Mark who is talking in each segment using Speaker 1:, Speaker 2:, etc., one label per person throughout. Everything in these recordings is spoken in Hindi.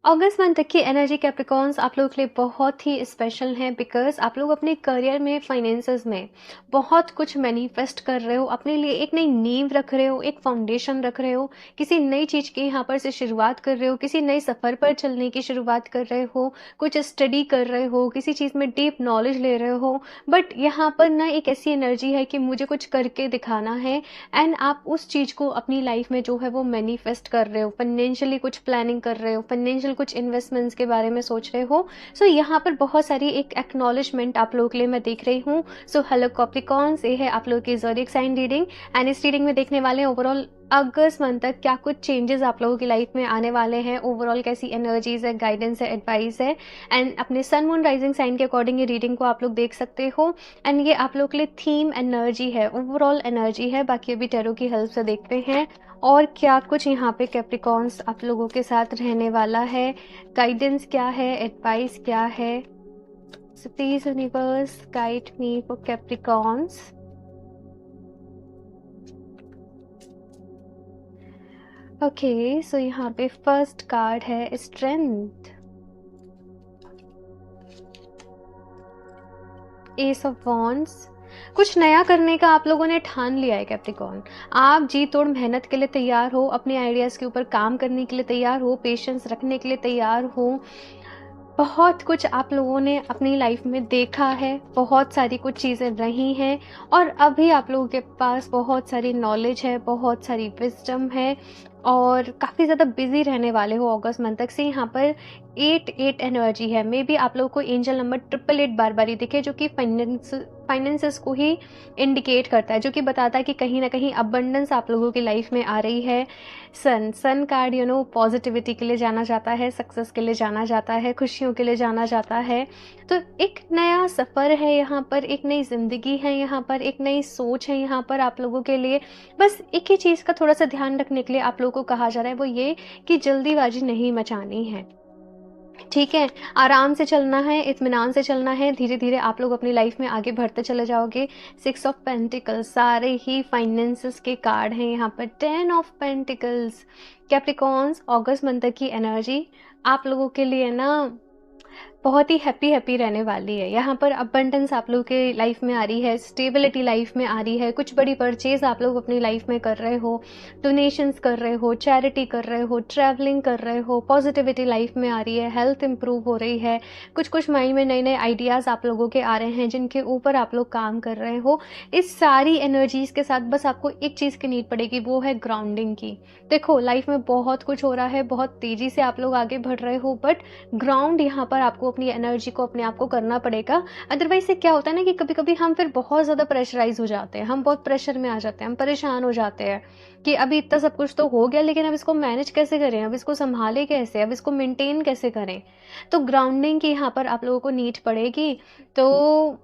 Speaker 1: अगस्त मंथ तक की एनर्जी कैप्रिकॉन्स आप लोगों के लिए बहुत ही स्पेशल है, बिकॉज आप लोग अपने करियर में, फाइनेंसेस में बहुत कुछ मैनिफेस्ट कर रहे हो, अपने लिए एक नई नींव रख रहे हो, एक फाउंडेशन रख रहे हो, किसी नई चीज़ की यहाँ पर से शुरुआत कर रहे हो, किसी नए सफ़र पर चलने की शुरुआत कर रहे हो, कुछ स्टडी कर रहे हो, किसी चीज़ में डीप नॉलेज ले रहे हो। बट यहाँ पर ना एक ऐसी एनर्जी है कि मुझे कुछ करके दिखाना है, एंड आप उस चीज़ को अपनी लाइफ में जो है वो मैनिफेस्ट कर रहे हो, फाइनेंशियली कुछ प्लानिंग कर रहे हो, फाइनेंशियल कुछ इन्वेस्टमेंट्स के बारे में सोच रहे हो। सो यहाँ पर बहुत सारी एक एक्नॉलेजमेंट आप लोगों के लिए मैं देख रही हूँ। सो हेलो कॉप्रिकॉन्स, ये है आप लोगों की ज़ोडिएक साइन रीडिंग, एंड इस रीडिंग में देखने वाले हैं ओवरऑल अगस्त मंथ तक क्या कुछ चेंजेस आप लोगों की लाइफ में आने वाले हैं, ओवरऑल कैसी एनर्जीज है, गाइडेंस है, एडवाइस है, एंड अपने सन मून राइजिंग साइन के अकॉर्डिंग ये रीडिंग को आप लोग देख सकते हो। एंड ये आप लोग के लिए थीम एनर्जी है, ओवरऑल एनर्जी है। बाकी अभी टैरो की हेल्प से देखते हैं और क्या कुछ यहाँ पे कैप्रिकॉन्स आप लोगों के साथ रहने वाला है, गाइडेंस क्या है, एडवाइस क्या है। So please universe guide me for Capricorns. Okay, so यहाँ पे फर्स्ट कार्ड है स्ट्रेंथ, एस ऑफ वॉन्ड्स। कुछ नया करने का आप लोगों ने ठान लिया है कैप्रिकॉर्न। आप जी तोड़ मेहनत के लिए तैयार हो, अपने आइडियाज़ के ऊपर काम करने के लिए तैयार हो, पेशेंस रखने के लिए तैयार हो। बहुत कुछ आप लोगों ने अपनी लाइफ में देखा है, बहुत सारी कुछ चीज़ें रही हैं, और अभी आप लोगों के पास बहुत सारी नॉलेज है, बहुत सारी विजडम है, और काफ़ी ज़्यादा बिजी रहने वाले हो अगस्त मंथ तक से। यहाँ पर 8 एनर्जी है। मे बी आप लोगों को एंजल नंबर 888 बार बार ही दिखे, जो कि फाइनेंसेस को ही इंडिकेट करता है, जो कि बताता है कि कहीं ना कहीं अबंडेंस आप लोगों की लाइफ में आ रही है। सन कार्ड पॉजिटिविटी के लिए जाना जाता है, सक्सेस के लिए जाना जाता है, खुशियों के लिए जाना जाता है। तो एक नया सफ़र है यहाँ पर, एक नई ज़िंदगी है यहाँ पर, एक नई सोच है यहाँ पर आप लोगों के लिए। बस एक ही चीज़ का थोड़ा सा ध्यान रखने के लिए आप लोगों को कहा जा रहा है, वो ये कि जल्दीबाजी नहीं मचानी है, ठीक है। आराम से चलना है, इत्मीनान से चलना है, धीरे धीरे आप लोग अपनी लाइफ में आगे बढ़ते चले जाओगे। 6 ऑफ पेंटिकल्स, सारे ही फाइनेंसेस के कार्ड हैं यहाँ पर। 10 of pentacles, Capricorns, August month की एनर्जी आप लोगों के लिए ना बहुत ही हैप्पी रहने वाली है। यहाँ पर अबंडेंस आप लोगों के लाइफ में आ रही है, स्टेबिलिटी लाइफ में आ रही है, कुछ बड़ी परचेज आप लोग अपनी लाइफ में कर रहे हो, डोनेशंस कर रहे हो, चैरिटी कर रहे हो, ट्रैवलिंग कर रहे हो, पॉजिटिविटी लाइफ में आ रही है, हेल्थ इंप्रूव हो रही है, कुछ माइंड में नए नए आइडियाज़ आप लोगों के आ रहे हैं जिनके ऊपर आप लोग काम कर रहे हो। इस सारी एनर्जीज़ के साथ बस आपको एक चीज़ की नीड पड़ेगी, वो है ग्राउंडिंग की। देखो लाइफ में बहुत कुछ हो रहा है, बहुत तेज़ी से आप लोग आगे बढ़ रहे हो, बट ग्राउंड यहाँ पर आपको अपनी एनर्जी को अपने आप को करना पड़ेगा। अदरवाइज से क्या होता है ना कि कभी कभी हम फिर बहुत ज़्यादा प्रेशराइज हो जाते हैं, हम बहुत प्रेशर में आ जाते हैं, हम परेशान हो जाते हैं कि अभी इतना सब कुछ तो हो गया, लेकिन अब इसको मैनेज कैसे करें, अब इसको संभाले कैसे, अब इसको मेंटेन कैसे करें। तो ग्राउंडिंग की यहाँ पर आप लोगों को नीड पड़ेगी। तो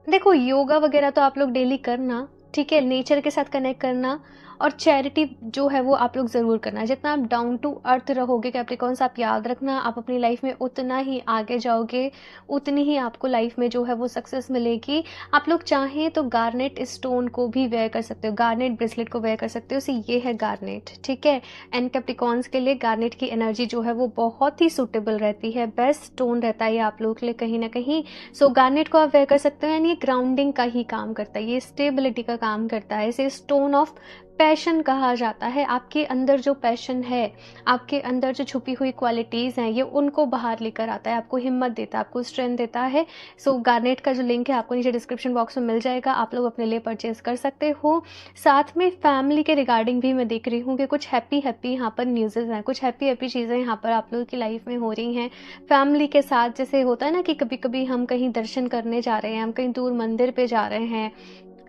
Speaker 1: देखो योगा वगैरह तो आप लोग डेली करना, ठीक है, नेचर के साथ कनेक्ट करना, और चैरिटी जो है वो आप लोग ज़रूर करना। जितना आप डाउन टू अर्थ रहोगे कैप्रिकॉन्स, आप याद रखना, आप अपनी लाइफ में उतना ही आगे जाओगे, उतनी ही आपको लाइफ में जो है वो सक्सेस मिलेगी। आप लोग चाहें तो गार्नेट स्टोन को भी वेयर कर सकते हो, गार्नेट ब्रेसलेट को वेयर कर सकते हो। सी ये है गार्नेट, ठीक है। एंड कैप्रिकॉन्स के लिए गार्नेट की एनर्जी जो है वो बहुत ही सूटेबल रहती है, बेस्ट स्टोन रहता है ये आप लोगों के लिए कहीं ना कहीं। सो गार्नेट को आप वेयर कर सकते हो, एंड ये ग्राउंडिंग का ही काम करता है, ये स्टेबिलिटी का काम करता है। इसे स्टोन ऑफ पैशन कहा जाता है। आपके अंदर जो पैशन है, आपके अंदर जो छुपी हुई क्वालिटीज़ हैं, ये उनको बाहर लेकर आता है, आपको हिम्मत देता है, आपको स्ट्रेंथ देता है। सो गार्नेट का जो लिंक है आपको नीचे डिस्क्रिप्शन बॉक्स में मिल जाएगा, आप लोग अपने लिए परचेज कर सकते हो। साथ में फैमिली के रिगार्डिंग भी मैं देख रही हूँ कि कुछ हैप्पी यहाँ पर न्यूज़ेज़ हैं, कुछ हैप्पी चीज़ें यहाँ पर आप लोगों की लाइफ में हो रही हैं फैमिली के साथ। जैसे होता है ना कि कभी कभी हम कहीं दर्शन करने जा रहे हैं, हम कहीं दूर मंदिर पे जा रहे हैं,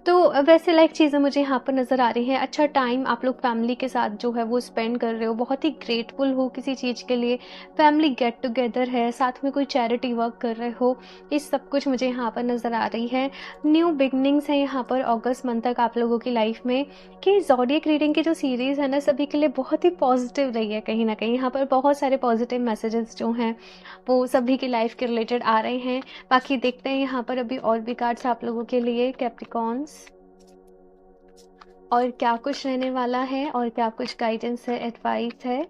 Speaker 1: तो वैसे लाइक चीज़ें मुझे यहाँ पर नज़र आ रही हैं। अच्छा टाइम आप लोग फैमिली के साथ जो है वो स्पेंड कर रहे हो, बहुत ही ग्रेटफुल हो किसी चीज़ के लिए, फैमिली गेट टुगेदर है, साथ में कोई चैरिटी वर्क कर रहे हो, ये सब कुछ मुझे यहाँ पर नज़र आ रही है। न्यू बिगनिंग्स हैं यहाँ पर अगस्त मंथ तक आप लोगों की लाइफ में। कि ज़ोडिएक रीडिंग की जो सीरीज़ है ना, सभी के लिए बहुत ही पॉजिटिव रही है कहीं ना कहीं। यहाँ पर बहुत सारे पॉजिटिव मैसेजेस जो हैं वो सभी की लाइफ के रिलेटेड आ रहे हैं। बाकी देखते हैं यहाँ पर अभी और भी कार्ड्स आप लोगों के लिए कैप्रिकॉन्स, और क्या कुछ रहने वाला है, और क्या कुछ गाइडेंस है, एडवाइस है।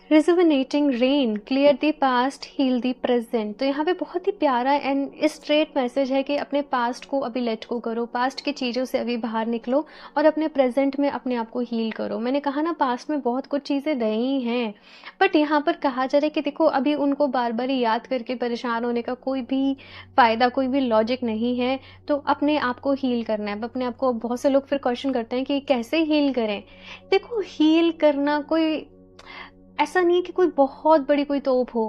Speaker 1: Rejuvenating rain clear the past heal the present. तो यहाँ पे बहुत ही प्यारा एंड स्ट्रेट मैसेज है कि अपने पास्ट को अभी लेट को करो, पास्ट की चीज़ों से अभी बाहर निकलो और अपने प्रेजेंट में अपने आप को हील करो। मैंने कहा ना, पास्ट में बहुत कुछ चीज़ें रही हैं, बट यहाँ पर कहा जा रहा है कि देखो, अभी उनको बार बार याद करके परेशान होने का कोई भी फ़ायदा, कोई भी लॉजिक नहीं है। तो अपने आप को हील करना है। अब अपने आप को, बहुत से लोग फिर क्वेश्चन करते हैं कि कैसे हील करें। देखो, हील करना कोई ऐसा नहीं है कि कोई बहुत बड़ी कोई तोप हो।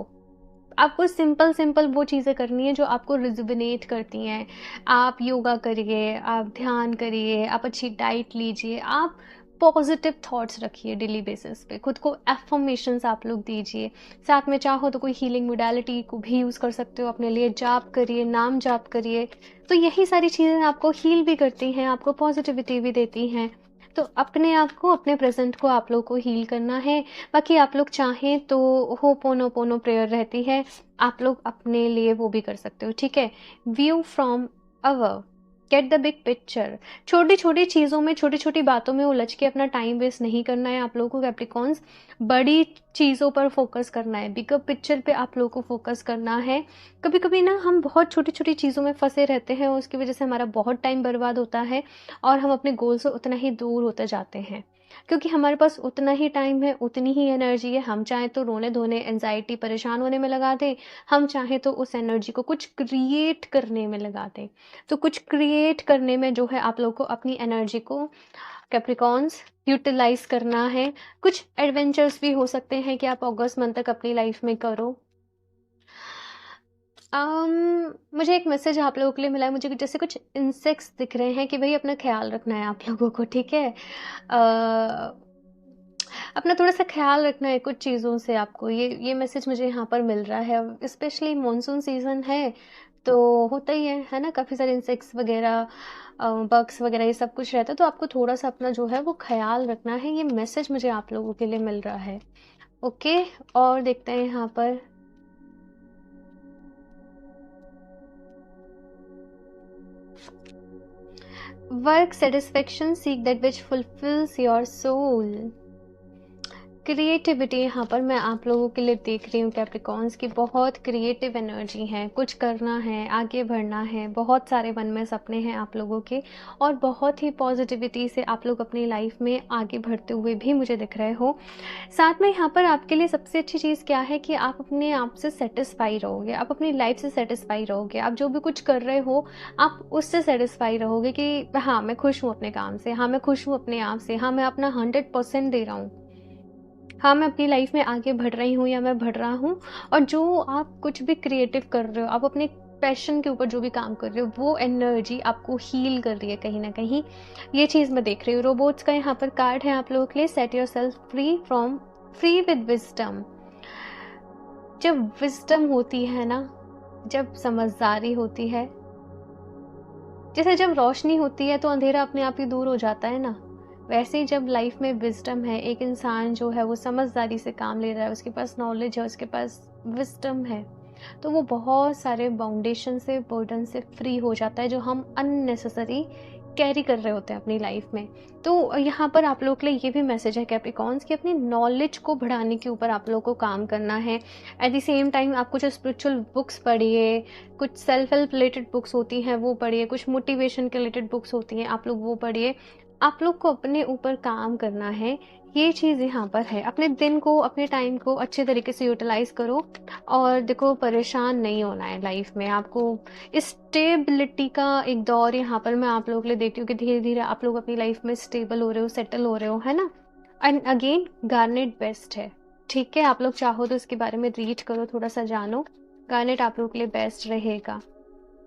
Speaker 1: आपको सिंपल सिंपल वो चीज़ें करनी है जो आपको रिजुविनेट करती हैं। आप योगा करिए, आप ध्यान करिए, आप अच्छी डाइट लीजिए, आप पॉजिटिव थॉट्स रखिए डेली बेसिस पे, खुद को एफर्मेशंस आप लोग दीजिए। साथ में चाहो तो कोई हीलिंग मोडालिटी को भी यूज़ कर सकते हो अपने लिए। जाप करिए, नाम जाप करिए। तो यही सारी चीज़ें आपको हील भी करती हैं, आपको पॉजिटिविटी भी देती हैं। तो अपने आप को, अपने प्रेजेंट को आप लोग को हील करना है। बाकी आप लोग चाहें तो होपोनोपोनो प्रेयर रहती है, आप लोग अपने लिए वो भी कर सकते हो, ठीक है। View from our, get the big picture. छोटी छोटी चीज़ों में, छोटी छोटी बातों में उलझ के अपना टाइम वेस्ट नहीं करना है आप लोगों को कैप्रिकॉन्स। बड़ी चीज़ों पर फोकस करना है, बिगर पिक्चर पे आप लोगों को फोकस करना है। कभी कभी ना हम बहुत छोटी छोटी चीज़ों में फंसे रहते हैं, उसकी वजह से हमारा बहुत टाइम बर्बाद होता है और हम अपने गोल से उतना ही दूर होते जाते हैं, क्योंकि हमारे पास उतना ही टाइम है, उतनी ही एनर्जी है। हम चाहें तो रोने धोने, एनजाइटी, परेशान होने में लगा दें, हम चाहें तो उस एनर्जी को कुछ क्रिएट करने में लगा दें। तो कुछ क्रिएट करने में जो है आप लोग को अपनी एनर्जी को कैप्रिकॉन्स यूटिलाइज करना है। कुछ एडवेंचर्स भी हो सकते हैं कि आप अगस्त मंथ तक अपनी लाइफ में करो। मुझे एक मैसेज आप लोगों के लिए मिला है, मुझे जैसे कुछ इंसेक्ट्स दिख रहे हैं कि भाई अपना ख्याल रखना है आप लोगों को, ठीक है। अपना थोड़ा सा ख्याल रखना है कुछ चीज़ों से आपको, ये मैसेज मुझे यहाँ पर मिल रहा है। स्पेशली मॉनसून सीज़न है तो होता ही है ना, काफ़ी सारे इंसेक्ट्स वगैरह, बग्स वगैरह, ये सब कुछ रहता है। तो आपको थोड़ा सा अपना जो है वो ख्याल रखना है, ये मैसेज मुझे आप लोगों के लिए मिल रहा है। ओके, और देखते हैं यहाँ पर। Work satisfaction, seek that which fulfils your soul. Creativity यहाँ पर मैं आप लोगों के लिए देख रही हूँ कैप्रिकॉन्स की, बहुत क्रिएटिव एनर्जी है, कुछ करना है, आगे बढ़ना है, बहुत सारे मन में सपने हैं आप लोगों के, और बहुत ही पॉजिटिविटी से आप लोग अपनी लाइफ में आगे बढ़ते हुए भी मुझे दिख रहे हो। साथ में यहाँ पर आपके लिए सबसे अच्छी चीज़ क्या है कि आप अपने आप से सेटिस्फाई रहोगे, आप अपनी लाइफ से सेटिस्फाई रहोगे। आप जो भी कुछ कर रहे हो आप उससे सेटिस्फाई रहोगे कि हाँ मैं खुश हूँ अपने काम से, हाँ मैं खुश हूँ अपने आप से, हाँ मैं अपना 100% दे रहा हूँ, हाँ मैं अपनी लाइफ में आगे बढ़ रही हूँ या मैं बढ़ रहा हूँ। और जो आप कुछ भी क्रिएटिव कर रहे हो, आप अपने पैशन के ऊपर जो भी काम कर रहे हो, वो एनर्जी आपको हील कर रही है कहीं ना कहीं, ये चीज़ मैं देख रही हूँ। रोबोट्स का यहाँ पर कार्ड है आप लोगों के लिए, set your self free with wisdom. जब विजडम होती है ना, जब समझदारी होती है, जैसे जब रोशनी होती है तो अंधेरा अपने आप ही दूर हो जाता है ना, वैसे ही जब लाइफ में विजडम है, एक इंसान जो है वो समझदारी से काम ले रहा है, उसके पास नॉलेज है, उसके पास विजडम है, तो वो बहुत सारे बाउंडेशन से, बर्डन से फ्री हो जाता है जो हम अननेसेसरी कैरी कर रहे होते हैं अपनी लाइफ में। तो यहाँ पर आप लोगों के लिए ये भी मैसेज है कैप्रिकॉन्स कि अपनी नॉलेज को बढ़ाने के ऊपर आप लोगों को काम करना है। एट द सेम टाइम आप कुछ स्पिरिचुअल बुक्स पढ़िए, कुछ सेल्फ हेल्प रिलेटेड बुक्स होती हैं वो पढ़िए, कुछ मोटिवेशन के रिलेटेड बुक्स होती हैं आप लोग वो पढ़िए। आप लोग को अपने ऊपर काम करना है, ये चीज़ यहाँ पर है। अपने दिन को, अपने टाइम को अच्छे तरीके से यूटिलाइज करो, और देखो परेशान नहीं होना है लाइफ में आपको। स्टेबिलिटी का एक दौर यहाँ पर मैं आप लोगों के लिए देखती हूँ कि धीरे धीरे आप लोग अपनी लाइफ में स्टेबल हो रहे हो, सेटल हो रहे हो, है ना। एंड अगेन गार्नेट बेस्ट है, ठीक है। आप लोग चाहो तो इसके बारे में रीड करो, थोड़ा सा जानो, गार्नेट आप लोगों के लिए बेस्ट रहेगा।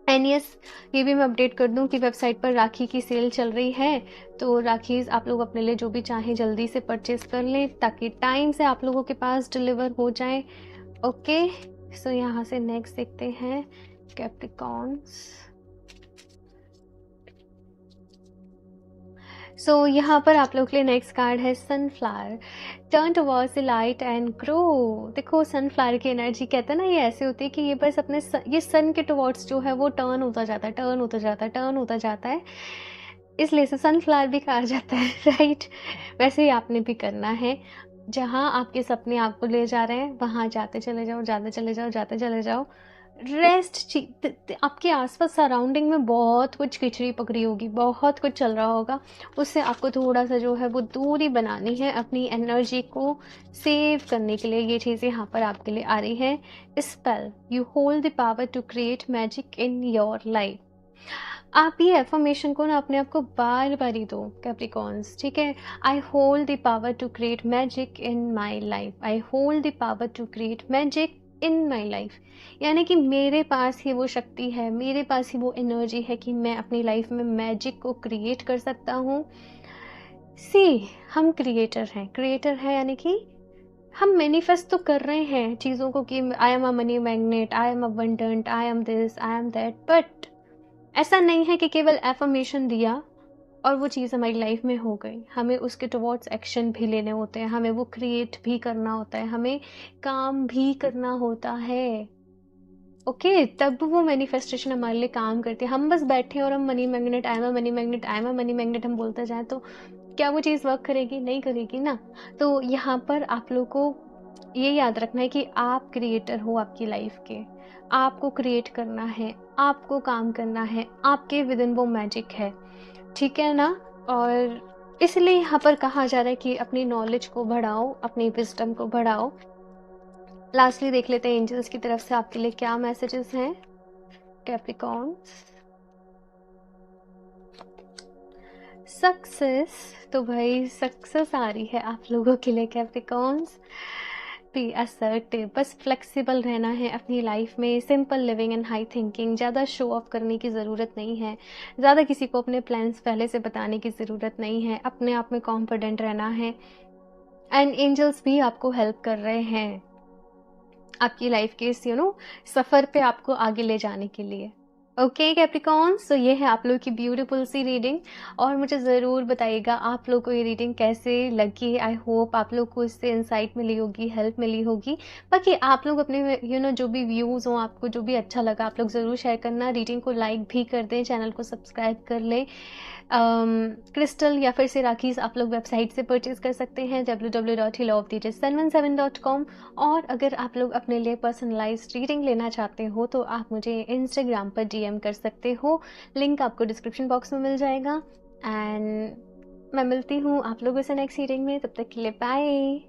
Speaker 1: एंड यस, ये भी मैं अपडेट कर दूं कि वेबसाइट पर राखी की सेल चल रही है, तो राखीज़ आप लोग अपने लिए जो भी चाहें जल्दी से परचेस कर लें ताकि टाइम से आप लोगों के पास डिलीवर हो जाए। ओके, सो यहाँ से नेक्स्ट देखते हैं कैप्रिकॉन्स। सो यहाँ पर आप लोग के लिए नेक्स्ट कार्ड है sunflower, turn towards the light and grow. देखो सनफ्लावर की एनर्जी कहते हैं ना, ये ऐसे होती है कि ये बस अपने ये सन के टुवर्ड्स जो है वो टर्न होता जाता है, टर्न होता जाता है, टर्न होता जाता है, इसलिए से सनफ्लावर भी कहा जाता है राइट। वैसे ही आपने भी करना है। जहाँ आपके सपने आपको ले जा रहे हैं, वहाँ जाते चले जाओ, जाते चले जाओ, जाते चले जाओ। रेस्ट आपके आसपास सराउंडिंग में बहुत कुछ खिचड़ी पकड़ी होगी, बहुत कुछ चल रहा होगा। उससे आपको थोड़ा सा जो है वो दूरी बनानी है, अपनी एनर्जी को सेव करने के लिए। ये चीज़ यहाँ पर आपके लिए आ रही है। Spell, you hold the power to create magic in your life. आप ये एफर्मेशन को ना अपने आप को बार बार ही दो कैप्रिकॉन्स, ठीक है। I hold the power to create magic in my life, I hold the power to create magic in my life. यानी कि मेरे पास ही वो शक्ति है, मेरे पास ही वो एनर्जी है कि मैं अपनी लाइफ में मैजिक को क्रिएट कर सकता हूँ। सी, हम क्रिएटर हैं यानी कि हम मैनिफेस्ट तो कर रहे हैं चीज़ों को कि I am a money magnet, I am abundant, I am this, I am that. But ऐसा नहीं है कि केवल एफर्मेशन दिया और वो चीज़ हमारी लाइफ में हो गई। हमें उसके टुवर्ड्स एक्शन भी लेने होते हैं, हमें वो क्रिएट भी करना होता है, हमें काम भी करना होता है। ओके, तब वो मैनिफेस्टेशन हमारे लिए काम करती है। हम बस बैठे और हम money magnet, I am a money magnet, I am a money magnet हम बोलते जाएं तो क्या वो चीज़ वर्क करेगी? नहीं करेगी ना। तो यहाँ पर आप लोग को ये याद रखना है कि आप क्रिएटर हो आपकी लाइफ के। आपको क्रिएट करना है, आपको काम करना है, आपके विद इन वो मैजिक है, ठीक है ना। और इसलिए यहाँ पर कहा जा रहा है कि अपनी नॉलेज को बढ़ाओ, अपनी विजडम को बढ़ाओ। लास्टली देख लेते हैं एंजल्स की तरफ से आपके लिए क्या मैसेजेस हैं कैप्रिकॉर्न्स। सक्सेस, तो भाई सक्सेस आ रही है आप लोगों के लिए कैप्रिकॉर्न्स। बी असर्टिव, बस फ्लेक्सिबल रहना है अपनी लाइफ में, simple living and high thinking. ज़्यादा शो ऑफ करने की ज़रूरत नहीं है, ज़्यादा किसी को अपने प्लान्स पहले से बताने की ज़रूरत नहीं है, अपने आप में कॉन्फिडेंट रहना है। एंड एंजल्स भी आपको हेल्प कर रहे हैं आपकी लाइफ के इस सफ़र पे आपको आगे ले जाने के लिए। ओके कैप्रिकॉर्न्स, तो ये है आप लोगों की ब्यूटीफुल सी रीडिंग। और मुझे ज़रूर बताइएगा आप लोग को ये रीडिंग कैसे लगी। आई होप आप लोग को इससे इंसाइट मिली होगी, हेल्प मिली होगी। बाकी आप लोग अपने जो भी व्यूज़ हों, आपको जो भी अच्छा लगा आप लोग ज़रूर शेयर करना। रीडिंग को लाइक भी कर दें, चैनल को सब्सक्राइब कर लें। क्रिस्टल या फिर से राखीज़ आप लोग वेबसाइट से परचेज़ कर सकते हैं www.healofdj717.com। और अगर आप लोग अपने लिए पर्सनलाइज्ड रीडिंग लेना चाहते हो तो आप मुझे इंस्टाग्राम पर DM कर सकते हो, लिंक आपको डिस्क्रिप्शन बॉक्स में मिल जाएगा। एंड मैं मिलती हूँ आप लोगों से नेक्स्ट रीडिंग में, तब तक के लिए बाय।